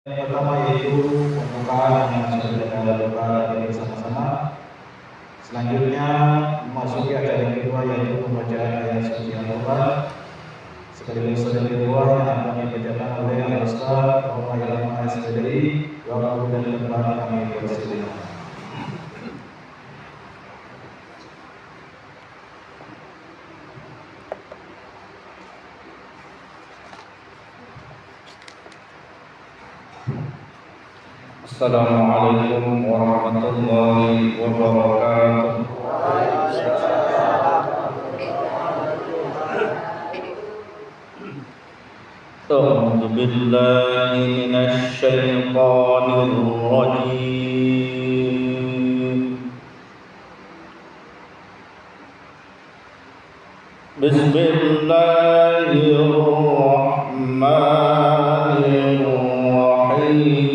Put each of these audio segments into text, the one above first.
Yang pertama yaitu pembukaan yang sudah kita lakukan bersama-sama. Selanjutnya memasuki acara yang kedua yaitu pembacaan ayat suci Al-Quran sekaligus yang kedua yang akan dibacakan oleh Al-Ustaz Muhammad Ilham SPDI. Waktu dan tempat kami persilakan. Assalamualaikum warahmatullahi wabarakatuh. A'udzu billahi minasy syaithanir rajim. Bismillahirrahmanirrahim.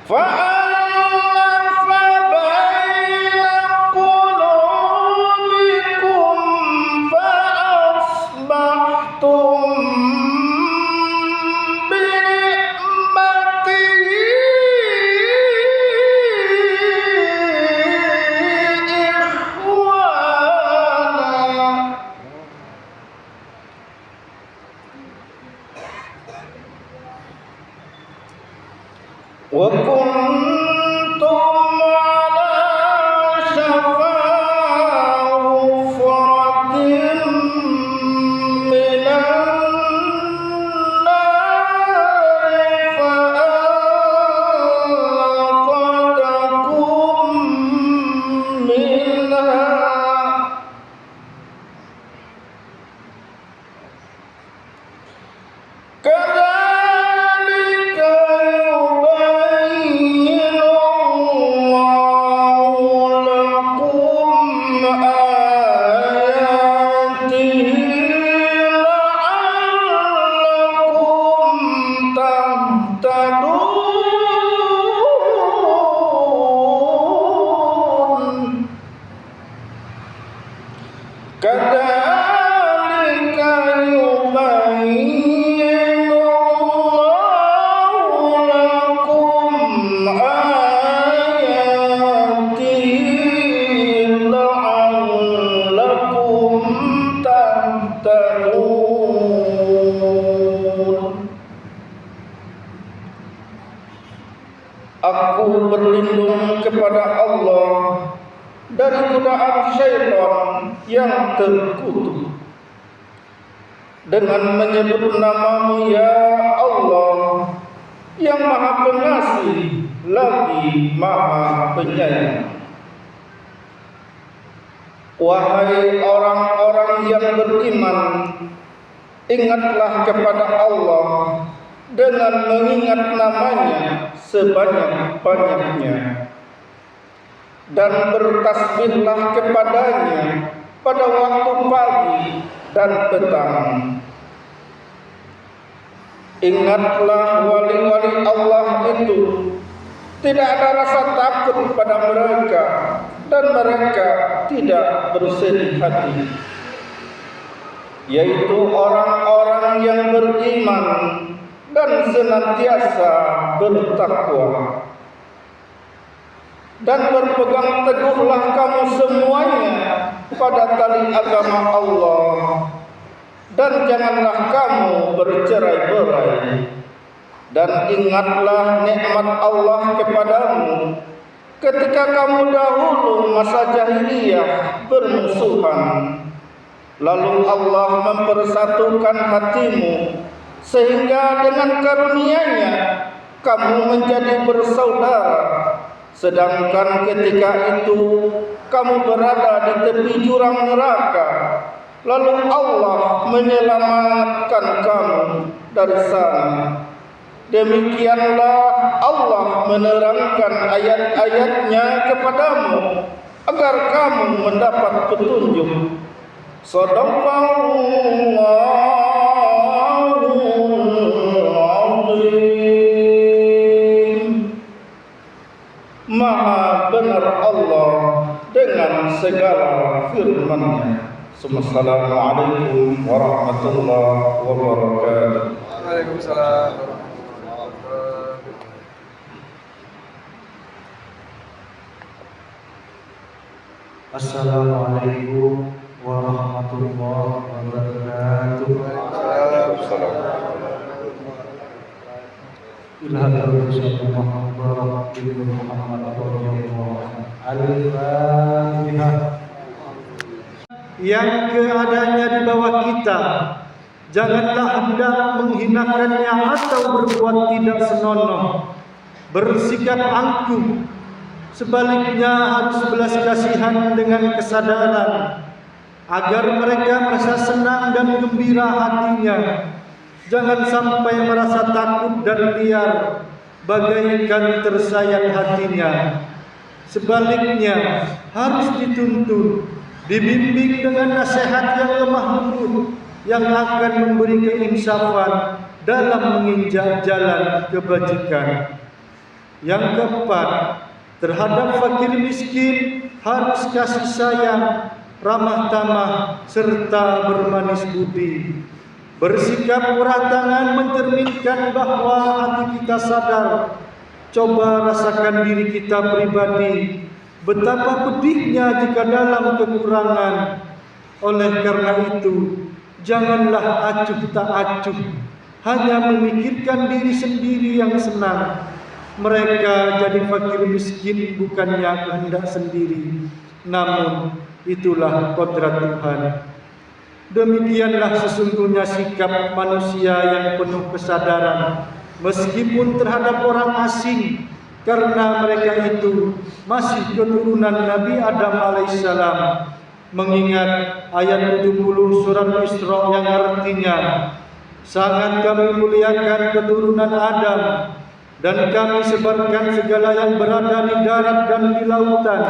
فألف بين قلوبكم فأصبحتم بنعمته إخوانا وكنتم على شفا حفرة من النار فأنقذكم منها كذلك يبين الله لكم آياته لعلكم تهتدون كذلك يبين الله لكم آياته لعلكم تهتدون. Aku berlindung kepada Allah dari godaan syaitan yang terkutuk dengan menyebut namamu ya Allah yang maha pengasih lagi maha penyayang. Wahai orang-orang yang beriman, ingatlah kepada Allah dengan mengingat namanya sebanyak-banyaknya dan bertasbihlah kepadanya pada waktu pagi dan petang. Ingatlah wali-wali Allah itu tidak ada rasa takut pada mereka dan mereka tidak bersedih hati, yaitu orang-orang yang beriman dan senantiasa bertakwa. Dan berpegang teguhlah kamu semuanya pada tali agama Allah, dan janganlah kamu bercerai-berai. Dan ingatlah nikmat Allah kepadamu ketika kamu dahulu masa jahiliyah bermusuhan, lalu Allah mempersatukan hatimu sehingga dengan karunia-Nya kamu menjadi bersaudara. Sedangkan ketika itu kamu berada di tepi jurang neraka, lalu Allah menyelamatkan kamu dari sana. Demikianlah Allah menerangkan ayat-ayat-Nya kepadamu agar kamu mendapat petunjuk. Shadaqallahul azim. Maha benar Allah dengan segala firman-Nya. Assalamualaikum warahmatullahi wabarakatuh. Waalaikumsalam. Assalamualaikum warahmatullahi wabarakatuh. Yang keadaannya di bawah kita, janganlah hendak menghinakannya atau berbuat tidak senonoh, bersikap angkuh. Sebaliknya harus belas kasihan dengan kesadaran, agar mereka merasa senang dan gembira hatinya. Jangan sampai merasa takut dan liar, bagaikan tersayat hatinya. Sebaliknya harus dituntun, dibimbing dengan nasihat yang lemah lembut, yang akan memberi keinsafan dalam menginjak jalan kebajikan. Yang keempat, terhadap fakir miskin harus kasih sayang, ramah tamah, serta bermanis budi. Bersikap murah tangan mencerminkan bahwa hati kita sadar. Coba rasakan diri kita pribadi, betapa pedihnya jika dalam kekurangan. Oleh karena itu, janganlah acuh tak acuh, hanya memikirkan diri sendiri yang senang. Mereka jadi fakir miskin bukannya kehendak sendiri, namun itulah kodrat Tuhan. Demikianlah sesungguhnya sikap manusia yang penuh kesadaran, meskipun terhadap orang asing, karena mereka itu masih keturunan Nabi Adam alaihissalam. Mengingat ayat 70 surah Isra yang artinya, sangat kami muliakan keturunan Adam, dan kami sebarkan segala yang berada di darat dan di lautan,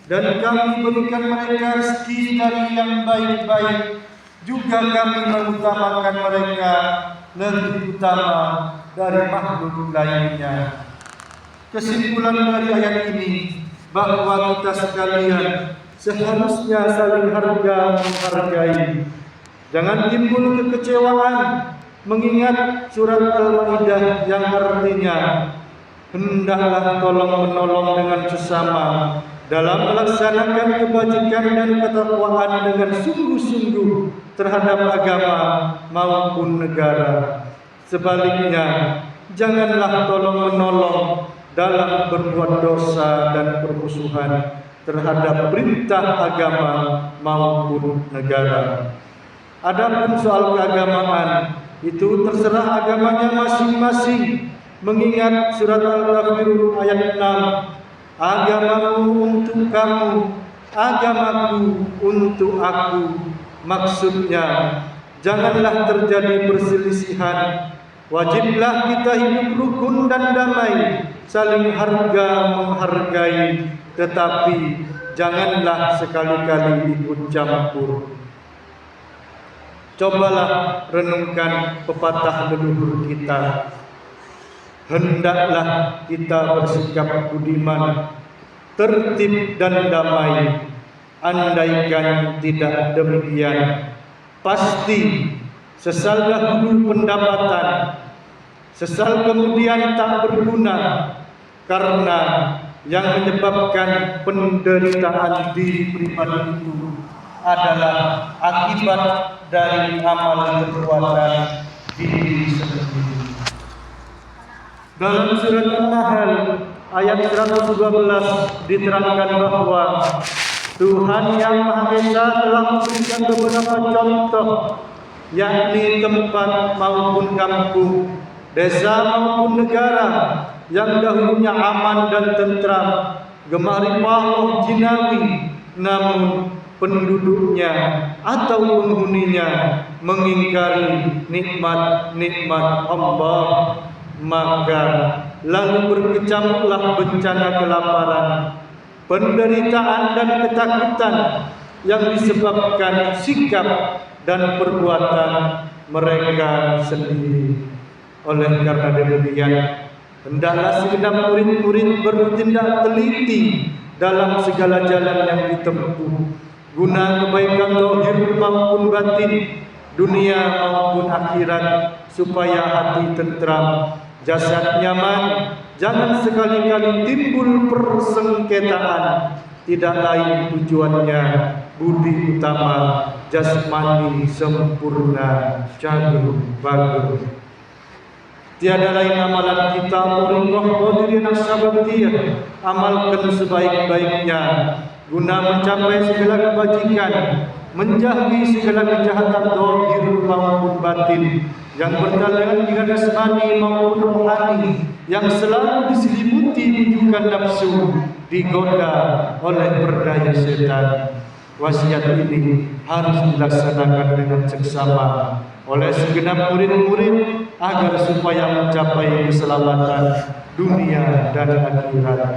dan kami berikan mereka rezeki dari yang baik-baik. Juga kami mengutamakan mereka lebih utama dari makhluk lainnya. Kesimpulan dari ayat ini bahwa kita sekalian seharusnya saling harga menghargai. Jangan timbul kekecewaan mengingat surat Al-Maidah yang artinya, hendaklah tolong menolong dengan sesama dalam melaksanakan kebajikan dan ketakwaan dengan sungguh-sungguh terhadap agama maupun negara. Sebaliknya, janganlah tolong menolong dalam berbuat dosa dan permusuhan terhadap perintah agama maupun negara. Adapun soal keagamaan, itu terserah agamanya masing-masing. Mengingat surat Al-Kafirun ayat 6, agamamu untuk kamu, agamaku untuk aku. Maksudnya, janganlah terjadi perselisihan. Wajiblah kita hidup rukun dan damai, saling harga menghargai, tetapi janganlah sekali-kali ikut campur. Cobalah renungkan pepatah leluhur kita. Hendaklah kita bersikap budiman, tertib dan damai. Andaikan tidak demikian, pasti sesal dahulu pendapatan, sesal kemudian tak berguna, karena yang menyebabkan penderitaan diri pribadi itu adalah akibat dari amal perbuatan diri sendiri. Dalam surat An-Nahl ayat 112 diterangkan bahwa Tuhan Yang Maha Esa telah memberikan beberapa contoh, yakni tempat maupun kampung, desa maupun negara yang dahulunya aman dan tentram, gemah ripah jinawi, namun penduduknya atau penghuninya mengingkari nikmat-nikmat Allah, maka lalu berkecamuklah bencana kelaparan, penderitaan dan ketakutan yang disebabkan sikap dan perbuatan mereka sendiri. Oleh karena demikian, hendaklah segenap murid-murid bertindak teliti dalam segala jalan yang ditempuh, guna kebaikan zahir maupun batin, dunia maupun akhirat, supaya hati tentram, jasad nyaman. Jangan sekali-kali timbul persengketaan, tidak lain tujuannya budi utama, jasmani sempurna, cagur bagus. Tiada lain amalan kita Tariqah Qadiriyah Naksabandiyah, amalkan sebaik-baiknya guna mencapai segala kebajikan, menjauhi segala kejahatan zahir maupun batin, yang berkaitan dengan jasmani maupun rohani, yang selalu diselimuti bujukan nafsu, digoda oleh berdaya setan. Wasiat ini harus dilaksanakan dengan seksama oleh segenap murid-murid agar supaya mencapai keselamatan dunia dan akhirat.